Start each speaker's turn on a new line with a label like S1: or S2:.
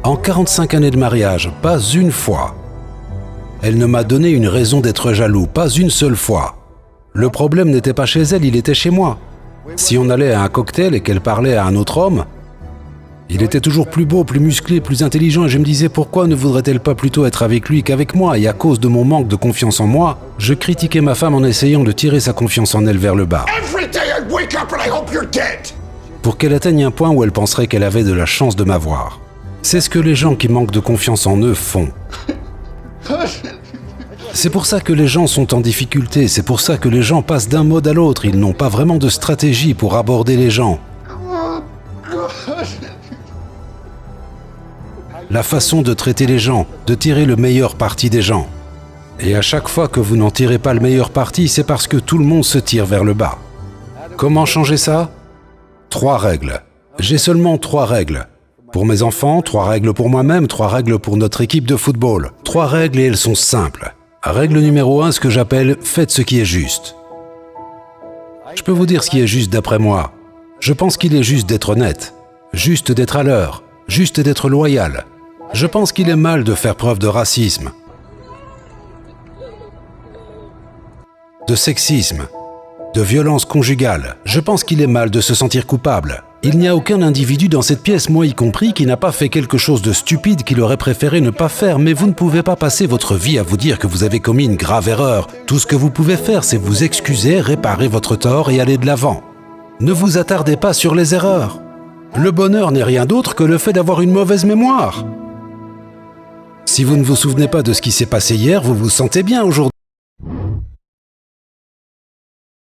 S1: En 45 années de mariage, pas une fois. Elle ne m'a donné une raison d'être jaloux, pas une seule fois. Le problème n'était pas chez elle, il était chez moi. Si on allait à un cocktail et qu'elle parlait à un autre homme, il était toujours plus beau, plus musclé, plus intelligent et je me disais pourquoi ne voudrait-elle pas plutôt être avec lui qu'avec moi? Et à cause de mon manque de confiance en moi, je critiquais ma femme en essayant de tirer sa confiance en elle vers le bas. Pour qu'elle atteigne un point où elle penserait qu'elle avait de la chance de m'avoir. C'est ce que les gens qui manquent de confiance en eux font. C'est pour ça que les gens sont en difficulté, c'est pour ça que les gens passent d'un mode à l'autre, ils n'ont pas vraiment de stratégie pour aborder les gens. La façon de traiter les gens, de tirer le meilleur parti des gens. Et à chaque fois que vous n'en tirez pas le meilleur parti, c'est parce que tout le monde se tire vers le bas. Comment changer ça? 3 règles. J'ai seulement 3 règles. Pour mes enfants, 3 règles pour moi-même, 3 règles pour notre équipe de football. 3 règles et elles sont simples. Règle numéro 1, ce que j'appelle « faites ce qui est juste ». Je peux vous dire ce qui est juste d'après moi. Je pense qu'il est juste d'être honnête, juste d'être à l'heure, juste d'être loyal. Je pense qu'il est mal de faire preuve de racisme, de sexisme, de violence conjugale. Je pense qu'il est mal de se sentir coupable. Il n'y a aucun individu dans cette pièce, moi y compris, qui n'a pas fait quelque chose de stupide qu'il aurait préféré ne pas faire, mais vous ne pouvez pas passer votre vie à vous dire que vous avez commis une grave erreur. Tout ce que vous pouvez faire, c'est vous excuser, réparer votre tort et aller de l'avant. Ne vous attardez pas sur les erreurs. Le bonheur n'est rien d'autre que le fait d'avoir une mauvaise mémoire. Si vous ne vous souvenez pas de ce qui s'est passé hier, vous vous sentez bien aujourd'hui.